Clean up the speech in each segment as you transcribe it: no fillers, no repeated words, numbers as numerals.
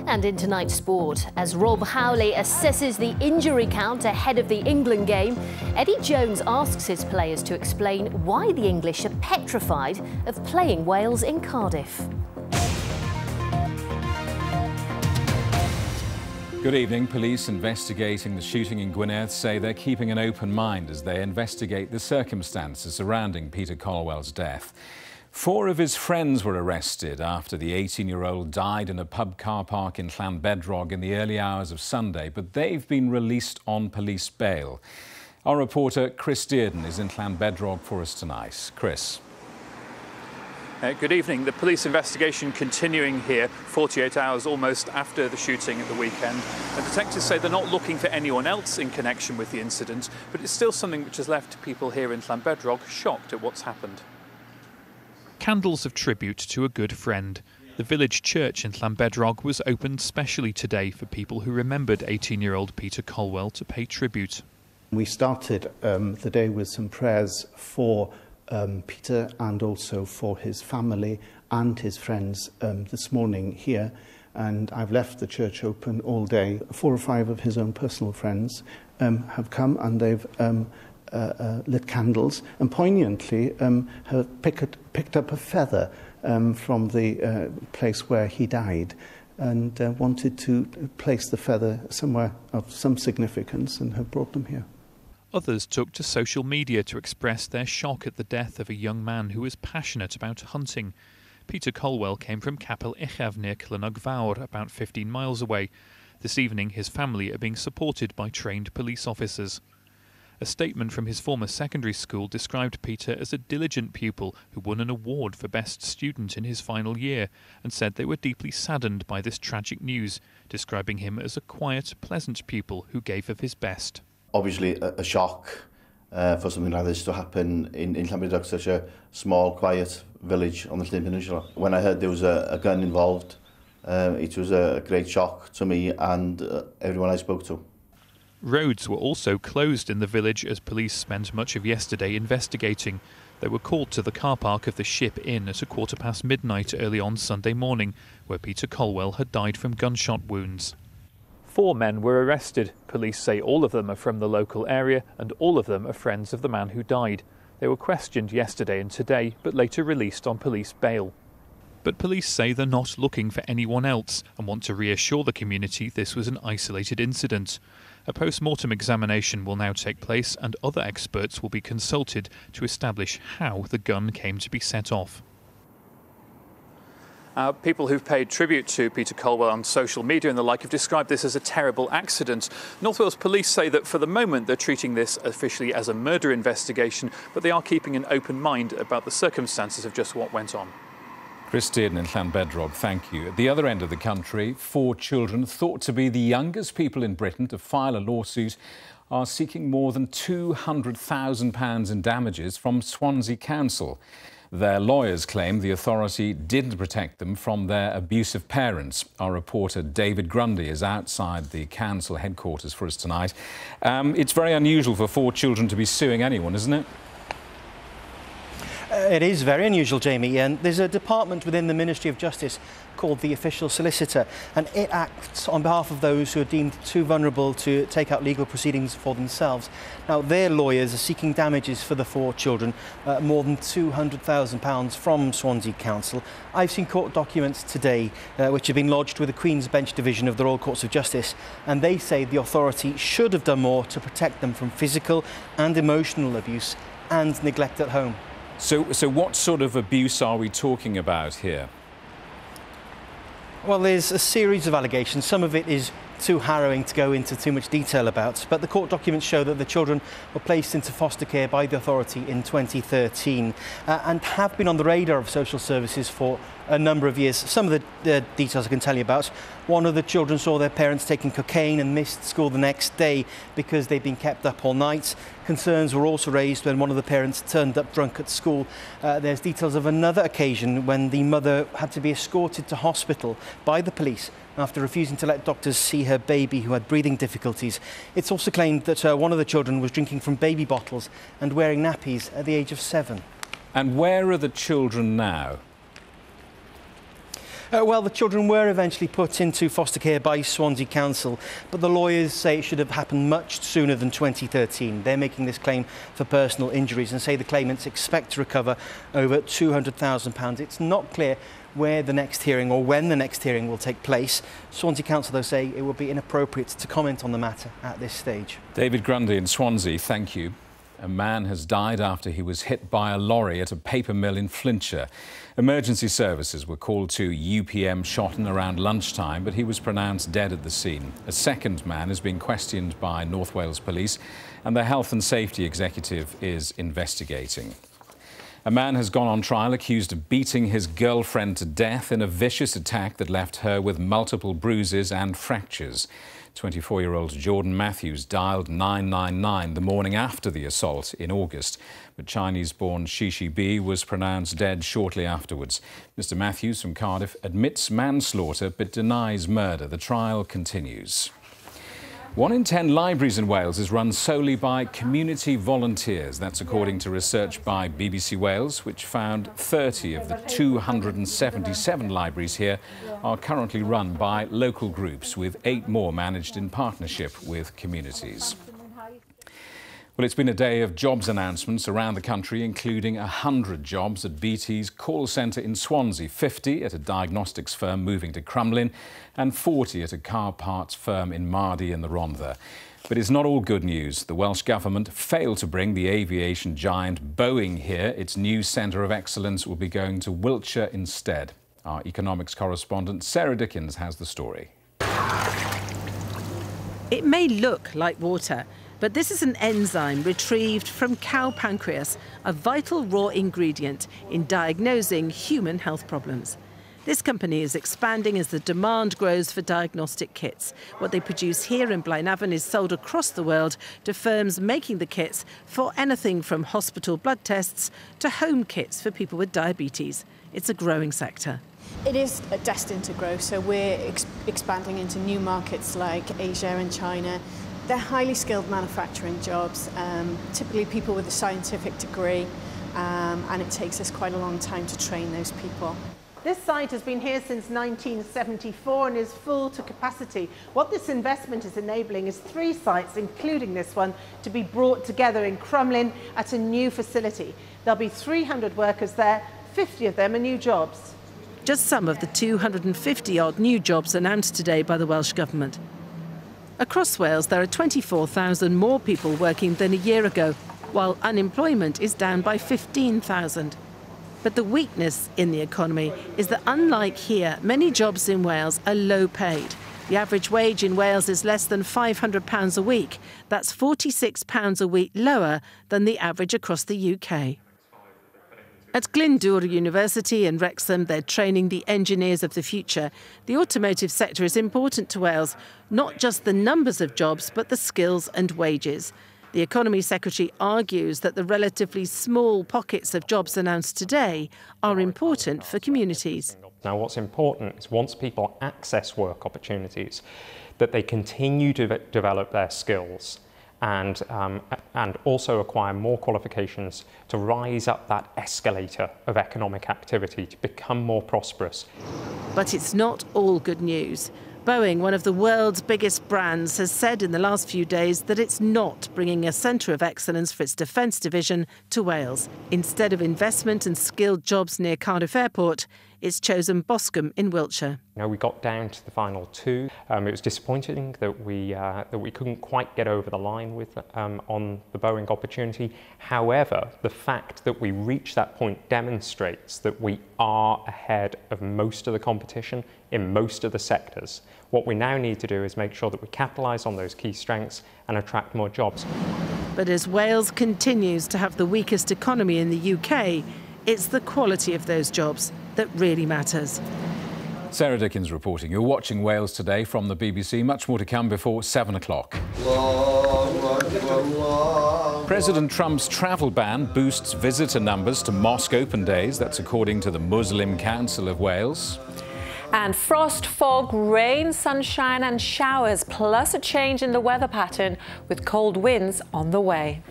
And in tonight's sport, as Rob Howley assesses the injury count ahead of the England game, Eddie Jones asks his players to explain why the English are petrified of playing Wales in Cardiff. Good evening. Police investigating the shooting in Gwynedd say they're keeping an open mind as they investigate the circumstances surrounding Peter Colwell's death. 4 of his friends were arrested after the 18-year-old died in a pub car park in Llanbedrog in the early hours of Sunday, but they've been released on police bail. Our reporter Chris Dearden is in Llanbedrog for us tonight. Chris. Good evening. The police investigation continuing here 48 hours almost after the shooting at the weekend. And detectives say they're not looking for anyone else in connection with the incident, but it's still something which has left people here in Llanbedrog shocked at what's happened. Candles of tribute to a good friend. The village church in Llanbedrog was opened specially today for people who remembered 18-year-old Peter Colwell to pay tribute. We started the day with some prayers for Peter and also for his family and his friends this morning here, and I've left the church open all day. 4 or 5 of his own personal friends have come and they've lit candles and poignantly have picked up a feather from the place where he died and wanted to place the feather somewhere of some significance and have brought them here. Others took to social media to express their shock at the death of a young man who was passionate about hunting. Peter Colwell came from Capel Uchaf near Clynogfawr, about 15 miles away. This evening his family are being supported by trained police officers. A statement from his former secondary school described Peter as a diligent pupil who won an award for best student in his final year and said they were deeply saddened by this tragic news, describing him as a quiet, pleasant pupil who gave of his best. Obviously a shock for something like this to happen in Llanbedrog, such a small, quiet village on the Llyn Peninsula. When I heard there was a gun involved, it was a great shock to me and everyone I spoke to. Roads were also closed in the village as police spent much of yesterday investigating. They were called to the car park of the Ship Inn at midnight midnight early on Sunday morning, where Peter Colwell had died from gunshot wounds. 4 men were arrested. Police say all of them are from the local area and all of them are friends of the man who died. They were questioned yesterday and today, but later released on police bail. But police say they're not looking for anyone else and want to reassure the community this was an isolated incident. A post-mortem examination will now take place and other experts will be consulted to establish how the gun came to be set off. People who've paid tribute to Peter Colwell on social media and the like have described this as a terrible accident. North Wales police say that for the moment they're treating this officially as a murder investigation, but they are keeping an open mind about the circumstances of just what went on. Chris Dearden in Llanbedrog, thank you. At the other end of the country, 4 children thought to be the youngest people in Britain to file a lawsuit are seeking more than £200,000 in damages from Swansea Council. Their lawyers claim the authority didn't protect them from their abusive parents. Our reporter David Grundy is outside the council headquarters for us tonight. It's very unusual for 4 children to be suing anyone, isn't it? It is very unusual, Jamie, and there's a department within the Ministry of Justice called the Official Solicitor, and it acts on behalf of those who are deemed too vulnerable to take out legal proceedings for themselves. Now, their lawyers are seeking damages for the 4 children, more than £200,000 from Swansea Council. I've seen court documents today which have been lodged with the Queen's Bench Division of the Royal Courts of Justice, and they say the authority should have done more to protect them from physical and emotional abuse and neglect at home. So what sort of abuse are we talking about here? Well, there's a series of allegations. Some of it is too harrowing to go into too much detail about, but the court documents show that the children were placed into foster care by the authority in 2013 and have been on the radar of social services for a number of years. Some of the details I can tell you about. One of the children saw their parents taking cocaine and missed school the next day because they'd been kept up all night. Concerns were also raised when one of the parents turned up drunk at school. There's details of another occasion when the mother had to be escorted to hospital by the police after refusing to let doctors see her baby who had breathing difficulties. It's also claimed that one of the children was drinking from baby bottles and wearing nappies at the age of 7. And where are the children now? Well, the children were eventually put into foster care by Swansea Council, but the lawyers say it should have happened much sooner than 2013. They're making this claim for personal injuries and say the claimants expect to recover over £200,000. It's not clear where the next hearing or when the next hearing will take place. Swansea Council, though, say it would be inappropriate to comment on the matter at this stage. David Grundy in Swansea, thank you. A man has died after he was hit by a lorry at a paper mill in Flintshire. Emergency services were called to UPM Shotton around lunchtime, but he was pronounced dead at the scene. A second man is being questioned by North Wales Police, and the Health and Safety Executive is investigating. A man has gone on trial accused of beating his girlfriend to death in a vicious attack that left her with multiple bruises and fractures. 24-year-old Jordan Matthews dialed 999 the morning after the assault in August, but Chinese-born Shishi B was pronounced dead shortly afterwards. Mr. Matthews from Cardiff admits manslaughter but denies murder. The trial continues. 1 in 10 libraries in Wales is run solely by community volunteers. That's according to research by BBC Wales, which found 30 of the 277 libraries here are currently run by local groups, with 8 more managed in partnership with communities. Well, it's been a day of jobs announcements around the country, including 100 jobs at BT's call centre in Swansea, 50 at a diagnostics firm moving to Crumlin, and 40 at a car parts firm in Mardy in the Rhondda. But it's not all good news. The Welsh Government failed to bring the aviation giant Boeing here. Its new centre of excellence will be going to Wiltshire instead. Our economics correspondent Sarah Dickens has the story. It may look like water, but this is an enzyme retrieved from cow pancreas, a vital raw ingredient in diagnosing human health problems. This company is expanding as the demand grows for diagnostic kits. What they produce here in Blaenavon is sold across the world to firms making the kits for anything from hospital blood tests to home kits for people with diabetes. It's a growing sector. It is destined to grow, so we're expanding into new markets like Asia and China. They're highly skilled manufacturing jobs, typically people with a scientific degree, and it takes us quite a long time to train those people. This site has been here since 1974 and is full to capacity. What this investment is enabling is 3 sites, including this one, to be brought together in Crumlin at a new facility. There'll be 300 workers there, 50 of them are new jobs. Just some of the 250-odd new jobs announced today by the Welsh Government. Across Wales, there are 24,000 more people working than a year ago, while unemployment is down by 15,000. But the weakness in the economy is that, unlike here, many jobs in Wales are low paid. The average wage in Wales is less than £500 a week. That's £46 a week lower than the average across the UK. At Glyndŵr University in Wrexham, they're training the engineers of the future. The automotive sector is important to Wales, not just the numbers of jobs, but the skills and wages. The Economy Secretary argues that the relatively small pockets of jobs announced today are important for communities. Now, what's important is once people access work opportunities, that they continue to develop their skills and also acquire more qualifications to rise up that escalator of economic activity to become more prosperous. But it's not all good news. Boeing, one of the world's biggest brands, has said in the last few days that it's not bringing a centre of excellence for its defence division to Wales. Instead of investment and skilled jobs near Cardiff Airport, it's chosen Boscombe in Wiltshire. We got down to the final 2. It was disappointing that we couldn't quite get over the line with on the Boeing opportunity. However, the fact that we reached that point demonstrates that we are ahead of most of the competition in most of the sectors. What we now need to do is make sure that we capitalise on those key strengths and attract more jobs. But as Wales continues to have the weakest economy in the UK, it's the quality of those jobs that really matters. Sarah Dickens reporting. You're watching Wales Today from the BBC. Much more to come before 7 o'clock. President Trump's travel ban boosts visitor numbers to mosque open days. That's according to the Muslim Council of Wales. And frost, fog, rain, sunshine and showers, plus a change in the weather pattern with cold winds on the way.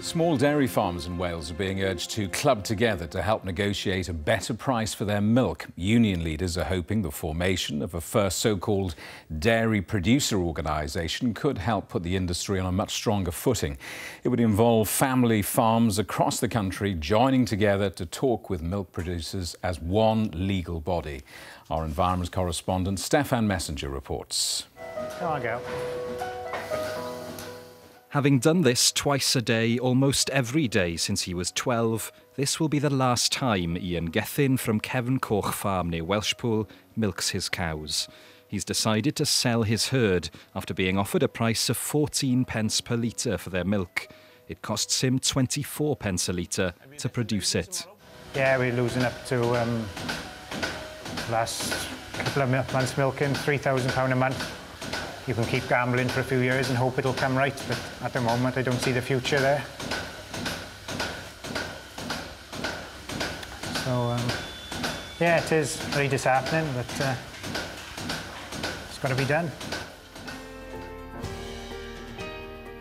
Small dairy farmers in Wales are being urged to club together to help negotiate a better price for their milk. Union leaders are hoping the formation of a first so-called dairy producer organisation could help put the industry on a much stronger footing. It would involve family farms across the country joining together to talk with milk producers as one legal body. Our environment correspondent Stefan Messenger reports. There I go. Having done this twice a day, almost every day since he was 12, this will be the last time Ian Gethin from Cefn Coch Farm near Welshpool milks his cows. He's decided to sell his herd after being offered a price of 14 pence per litre for their milk. It costs him 24 pence a litre to produce it. Yeah, we're losing up to last couple of months milking, £3,000 a month. You can keep gambling for a few years and hope it'll come right, but at the moment I don't see the future there. So, yeah, it is very disheartening, but it's got to be done.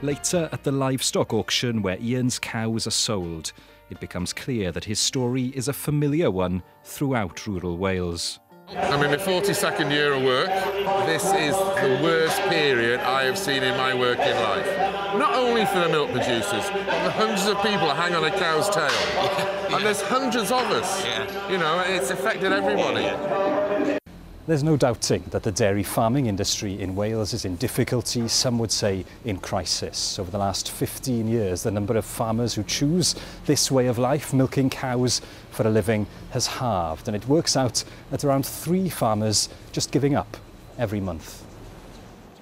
Later at the livestock auction where Ian's cows are sold, it becomes clear that his story is a familiar one throughout rural Wales. I'm in my 42nd year of work. This is the worst period I have seen in my working life. Not only for the milk producers, but the hundreds of people that hang on a cow's tail. Yeah. And there's hundreds of us. Yeah. You know, it's affected everybody. There's no doubting that the dairy farming industry in Wales is in difficulty, some would say in crisis. Over the last 15 years, the number of farmers who choose this way of life, milking cows for a living, has halved. And it works out at around 3 farmers just giving up every month.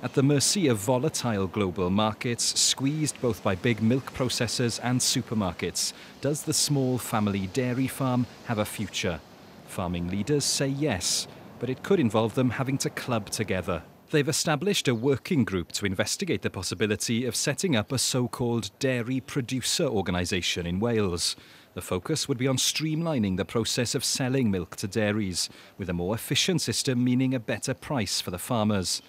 At the mercy of volatile global markets, squeezed both by big milk processors and supermarkets, does the small family dairy farm have a future? Farming leaders say yes, but it could involve them having to club together. They've established a working group to investigate the possibility of setting up a so-called dairy producer organisation in Wales. The focus would be on streamlining the process of selling milk to dairies, with a more efficient system meaning a better price for the farmers.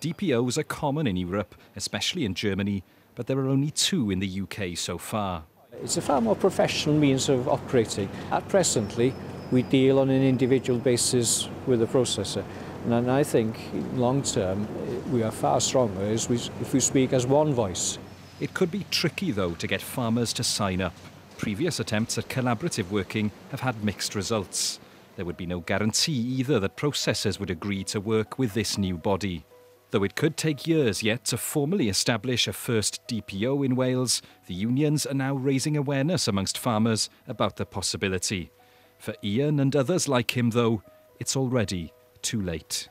DPOs are common in Europe, especially in Germany, but there are only 2 in the UK so far. It's a far more professional means of operating. At presently, we deal on an individual basis with the processor. And I think long term, we are far stronger if we speak as one voice. It could be tricky, though, to get farmers to sign up. Previous attempts at collaborative working have had mixed results. There would be no guarantee either that processors would agree to work with this new body. Though it could take years yet to formally establish a first DPO in Wales, the unions are now raising awareness amongst farmers about the possibility. For Ian and others like him, though, it's already too late.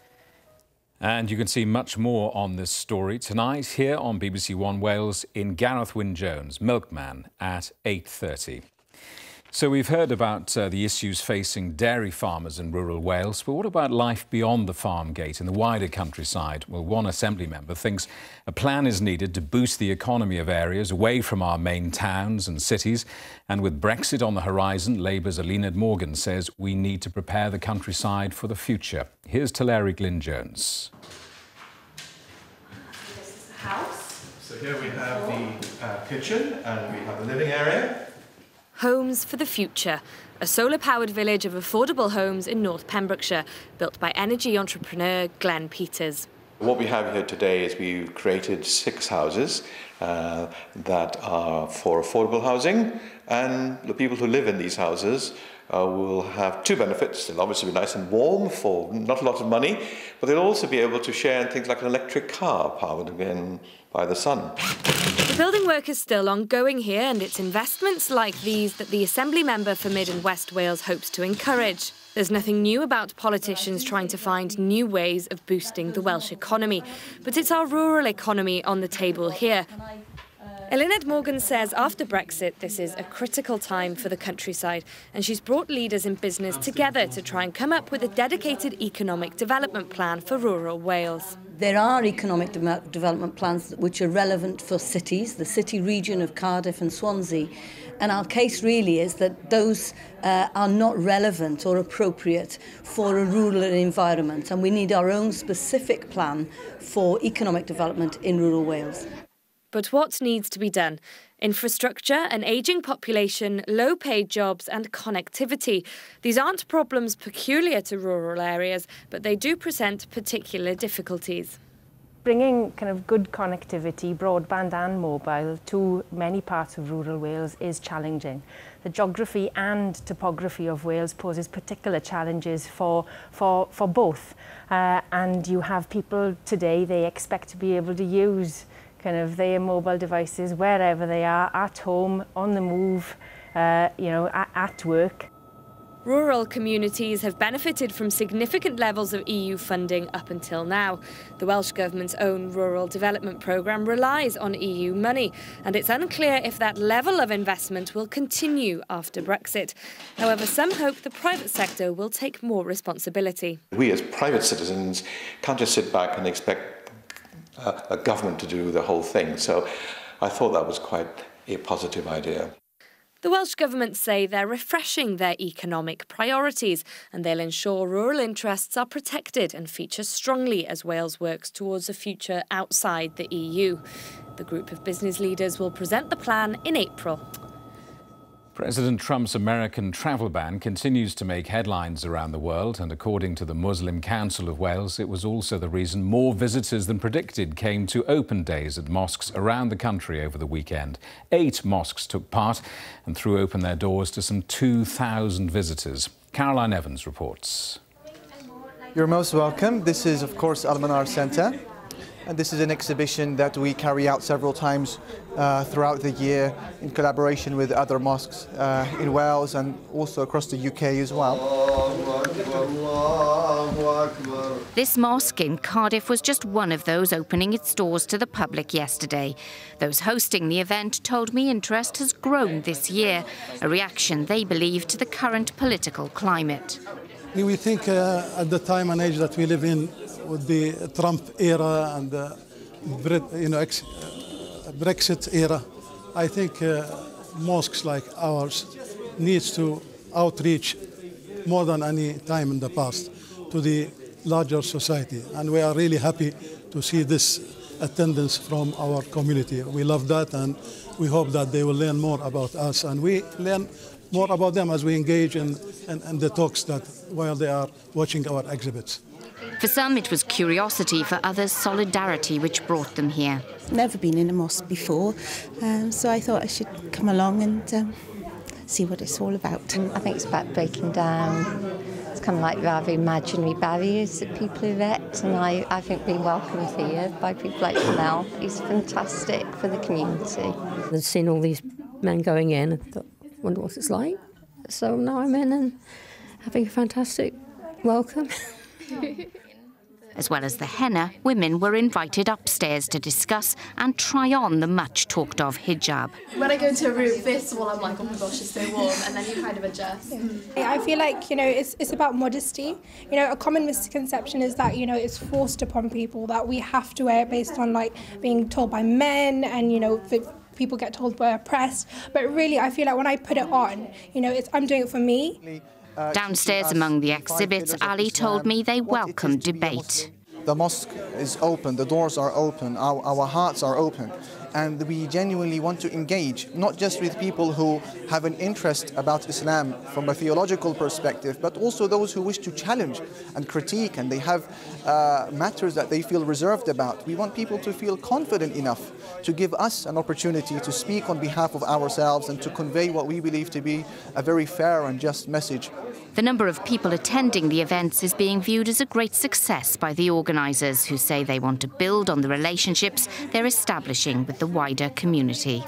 And you can see much more on this story tonight here on BBC One Wales in Gareth Wyn-Jones, Milkman, at 8:30. So we've heard about the issues facing dairy farmers in rural Wales, but what about life beyond the farm gate in the wider countryside? Well, one Assembly member thinks a plan is needed to boost the economy of areas away from our main towns and cities. And with Brexit on the horizon, Labour's Eluned Morgan says we need to prepare the countryside for the future. Here's Teleri Glyn-Jones. This is the house. So here we have the kitchen and we have the living area. Homes for the Future, a solar-powered village of affordable homes in North Pembrokeshire, built by energy entrepreneur Glenn Peters. What we have here today is we've created 6 houses that are for affordable housing, and the people who live in these houses will have 2 benefits. They'll obviously be nice and warm for not a lot of money, but they'll also be able to share in things like an electric car powered again by the sun. The building work is still ongoing here, and it's investments like these that the Assembly member for Mid and West Wales hopes to encourage. There's nothing new about politicians trying to find new ways of boosting the Welsh economy, but it's our rural economy on the table here. Eluned Morgan says after Brexit, this is a critical time for the countryside, and she's brought leaders in business together to try and come up with a dedicated economic development plan for rural Wales. There are economic development plans which are relevant for cities, the city region of Cardiff and Swansea, and our case really is that those are not relevant or appropriate for a rural environment, and we need our own specific plan for economic development in rural Wales. But what needs to be done? Infrastructure, an ageing population, low-paid jobs and connectivity. These aren't problems peculiar to rural areas, but they do present particular difficulties. Bringing kind of good connectivity, broadband and mobile, to many parts of rural Wales is challenging. The geography and topography of Wales poses particular challenges for both. And you have people today, they expect to be able to use kind of their mobile devices wherever they are, at home, on the move, at work. Rural communities have benefited from significant levels of EU funding up until now. The Welsh Government's own Rural Development Programme relies on EU money, and it's unclear if that level of investment will continue after Brexit. However, some hope the private sector will take more responsibility. We as private citizens can't just sit back and expect a government to do the whole thing. So I thought that was quite a positive idea. The Welsh Government say they're refreshing their economic priorities and they'll ensure rural interests are protected and feature strongly as Wales works towards a future outside the EU. The group of business leaders will present the plan in April. President Trump's American travel ban continues to make headlines around the world, and according to the Muslim Council of Wales, it was also the reason more visitors than predicted came to open days at mosques around the country over the weekend. 8 mosques took part and threw open their doors to some 2,000 visitors. Caroline Evans reports. You're most welcome. This is, of course, Al-Manar Centre. And this is an exhibition that we carry out several times throughout the year in collaboration with other mosques in Wales and also across the UK as well. This mosque in Cardiff was just one of those opening its doors to the public yesterday. Those hosting the event told me interest has grown this year, a reaction they believe to the current political climate. We think at the time and age that we live in, with the Trump era and Brexit era, I think mosques like ours needs to outreach more than any time in the past to the larger society. And we are really happy to see this attendance from our community. We love that, and we hope that they will learn more about us, and we learn more about them as we engage in the talks that while they are watching our exhibits. For some, it was curiosity. For others, solidarity, which brought them here. Never been in a mosque before, so I thought I should come along and see what it's all about. I think it's about breaking down. It's kind of like rather imaginary barriers that people erect, and I think being welcomed here by people like Mel is fantastic for the community. I've seen all these men going in and thought, wonder what it's like. So now I'm in and having a fantastic welcome. As well as the henna, women were invited upstairs to discuss and try on the much-talked-of hijab. When I go to a room, first of all, I'm like, oh my gosh, it's so warm, and then you kind of adjust. I feel like, it's about modesty. A common misconception is that, it's forced upon people, that we have to wear it based on, being told by men and, people get told we're oppressed. But really, I feel like when I put it on, I'm doing it for me. Downstairs among the exhibits, Ali told me they welcome debate. The mosque is open, the doors are open, our hearts are open, and we genuinely want to engage, not just with people who have an interest about Islam from a theological perspective, but also those who wish to challenge and critique, and they have matters that they feel reserved about. We want people to feel confident enough to give us an opportunity to speak on behalf of ourselves and to convey what we believe to be a very fair and just message. The number of people attending the events is being viewed as a great success by the organisers, who say they want to build on the relationships they're establishing with the wider community.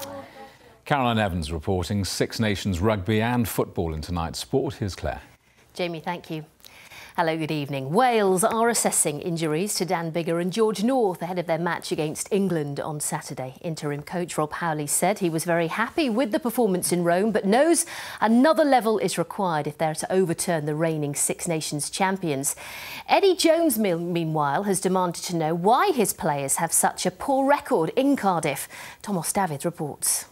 Caroline Evans reporting. Six Nations rugby and football in tonight's sport. Here's Claire. Jamie, thank you. Hello, good evening. Wales are assessing injuries to Dan Biggar and George North ahead of their match against England on Saturday. Interim coach Rob Howley said he was very happy with the performance in Rome, but knows another level is required if they're to overturn the reigning Six Nations champions. Eddie Jones, meanwhile, has demanded to know why his players have such a poor record in Cardiff. Thomas David reports.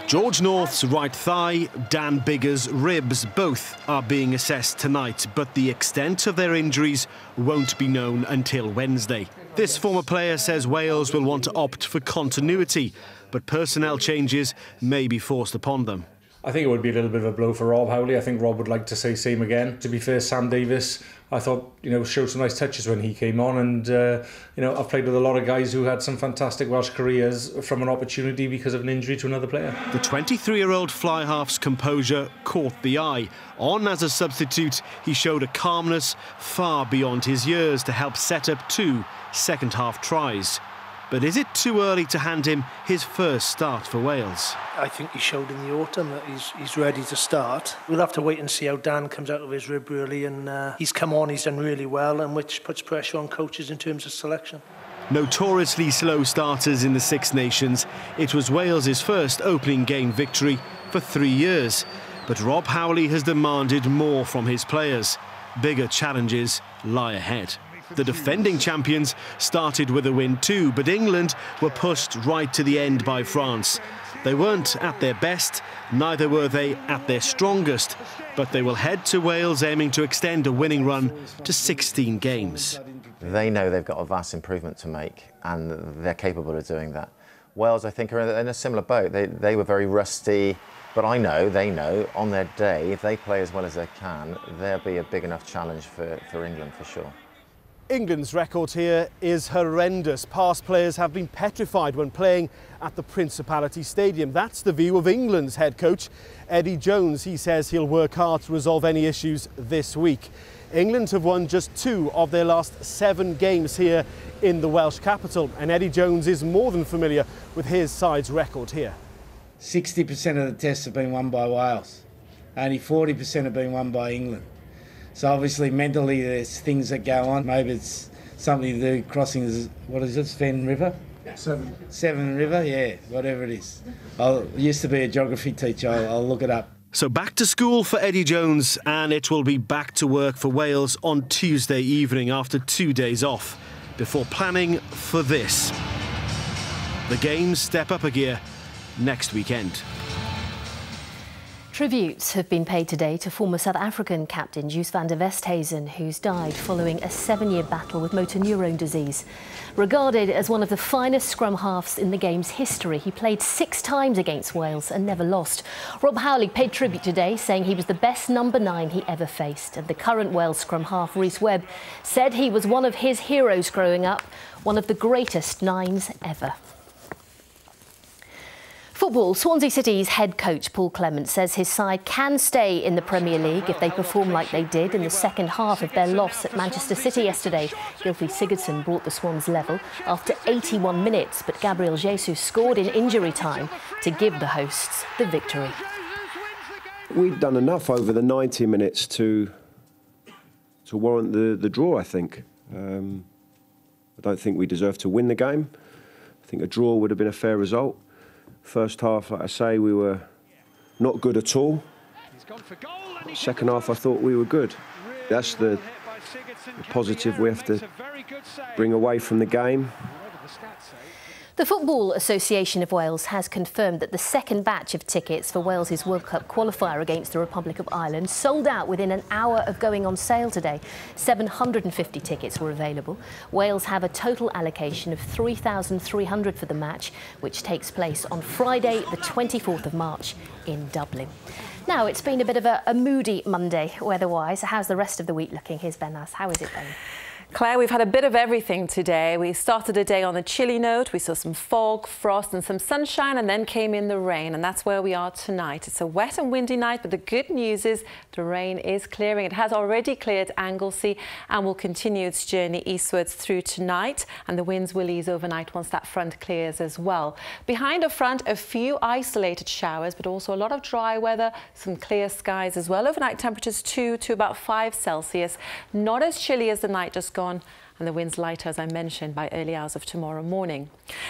George North's right thigh, Dan Biggar's ribs, both are being assessed tonight, but the extent of their injuries won't be known until Wednesday. This former player says Wales will want to opt for continuity. but personnel changes may be forced upon them. I think it would be a little bit of a blow for Rob Howley. I think Rob would like to see him again. To be fair, Sam Davis, I thought, showed some nice touches when he came on, and I've played with a lot of guys who had some fantastic Welsh careers from an opportunity because of an injury to another player. The 23-year-old fly half's composure caught the eye. On as a substitute, he showed a calmness far beyond his years to help set up 2 second-half tries. But is it too early to hand him his first start for Wales? I think he showed in the autumn that he's ready to start. We'll have to wait and see how Dan comes out of his rib, really, and he's come on, he's done really well, and which puts pressure on coaches in terms of selection. Notoriously slow starters in the Six Nations, it was Wales's first opening game victory for 3 years. But Rob Howley has demanded more from his players. Bigger challenges lie ahead. The defending champions started with a win too, but England were pushed right to the end by France. They weren't at their best, neither were they at their strongest, but they will head to Wales aiming to extend a winning run to 16 games. They know they've got a vast improvement to make, and they're capable of doing that. Wales, I think, are in a similar boat. They were very rusty, but they know, on their day, if they play as well as they can, there'll be a big enough challenge for England for sure. England's record here is horrendous. Past players have been petrified when playing at the Principality Stadium. That's the view of England's head coach, Eddie Jones. He says he'll work hard to resolve any issues this week. England have won just 2 of their last 7 games here in the Welsh capital, and Eddie Jones is more than familiar with his side's record here. 60% of the tests have been won by Wales. Only 40% have been won by England. So obviously mentally there's things that go on. Maybe it's something to do crossing, what is it, Fen River? Severn River, yeah, whatever it is. I used to be a geography teacher, I'll look it up. So back to school for Eddie Jones, and it will be back to work for Wales on Tuesday evening after 2 days off, before planning for this. The Games step up a gear next weekend. Tributes have been paid today to former South African captain Joos van der Westhuizen, who's died following a 7-year battle with motor neurone disease. Regarded as one of the finest scrum halves in the game's history, he played 6 times against Wales and never lost. Rob Howley paid tribute today, saying he was the best number 9 he ever faced. And the current Wales scrum half, Rhys Webb, said he was one of his heroes growing up, one of the greatest 9s ever. Football. Swansea City's head coach Paul Clement says his side can stay in the Premier League if they perform like they did in the second half of their loss at Manchester City yesterday. Gylfi Sigurdsson brought the Swans level after 81 minutes, but Gabriel Jesus scored in injury time to give the hosts the victory. We've done enough over the 90 minutes to warrant the draw, I think. I don't think we deserve to win the game. I think a draw would have been a fair result. First half, like I say, we were not good at all. Second half, I thought we were good. That's the positive we have to bring away from the game. The Football Association of Wales has confirmed that the second batch of tickets for Wales's World Cup qualifier against the Republic of Ireland sold out within an hour of going on sale today. 750 tickets were available. Wales have a total allocation of 3,300 for the match, which takes place on Friday, the 24th of March in Dublin. Now, it's been a bit of a moody Monday weather-wise. How's the rest of the week looking? Here's Behnaz. How is it then? Claire, we've had a bit of everything today. We started the day on a chilly note. We saw some fog, frost and some sunshine, and then came in the rain. And that's where we are tonight. It's a wet and windy night, but the good news is the rain is clearing. It has already cleared Anglesey and will continue its journey eastwards through tonight. And the winds will ease overnight once that front clears as well. Behind the front, a few isolated showers, but also a lot of dry weather, some clear skies as well. Overnight temperatures 2 to about 5 Celsius. Not as chilly as the night just gone. And the winds lighter, as I mentioned, by early hours of tomorrow morning.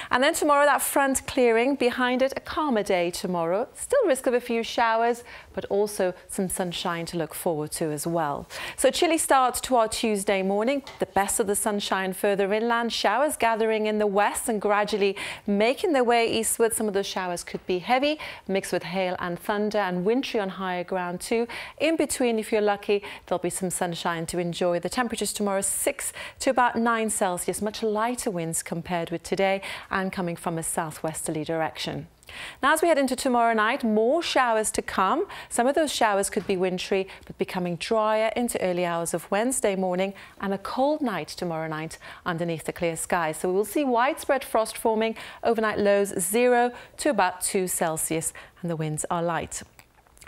And then tomorrow, that front clearing. Behind it, a calmer day tomorrow. Still risk of a few showers, but also some sunshine to look forward to as well. So chilly start to our Tuesday morning. The best of the sunshine further inland. Showers gathering in the west and gradually making their way eastward. Some of those showers could be heavy, mixed with hail and thunder, and wintry on higher ground too. In between, if you're lucky, there'll be some sunshine to enjoy. The temperatures tomorrow 6 to about 9 Celsius, much lighter winds compared with today and coming from a southwesterly direction. Now, as we head into tomorrow night, more showers to come. Some of those showers could be wintry, but becoming drier into early hours of Wednesday morning, and a cold night tomorrow night underneath the clear skies. So we will see widespread frost forming, overnight lows 0 to about 2 Celsius, and the winds are light.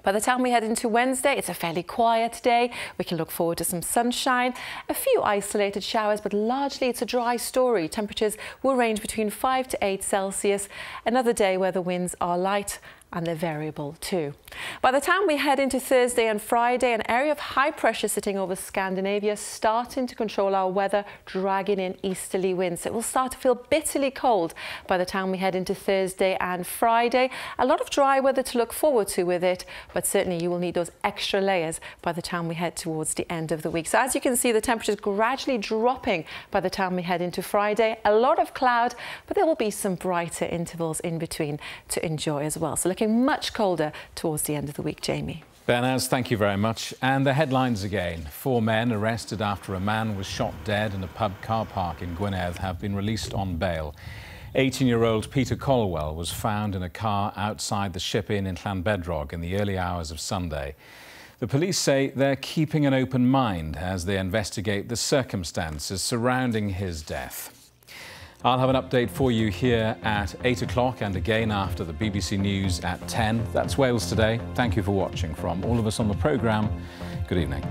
By the time we head into Wednesday, it's a fairly quiet day. We can look forward to some sunshine, a few isolated showers, but largely it's a dry story. Temperatures will range between 5 to 8 Celsius. Another day where the winds are light and they're variable too. By the time we head into Thursday and Friday, an area of high pressure sitting over Scandinavia starting to control our weather, dragging in easterly winds. It will start to feel bitterly cold by the time we head into Thursday and Friday. A lot of dry weather to look forward to with it, but certainly you will need those extra layers by the time we head towards the end of the week. So as you can see, the temperatures gradually dropping by the time we head into Friday. A lot of cloud, but there will be some brighter intervals in between to enjoy as well. So looking much colder towards the end of the week, Jamie. Bernaz, thank you very much. And the headlines again. 4 men arrested after a man was shot dead in a pub car park in Gwynedd have been released on bail. 18-year-old Peter Colwell was found in a car outside the Ship Inn in Llanbedrog in the early hours of Sunday. The police say they're keeping an open mind as they investigate the circumstances surrounding his death. I'll have an update for you here at 8 o'clock and again after the BBC News at 10. That's Wales Today. Thank you for watching. From all of us on the programme, good evening.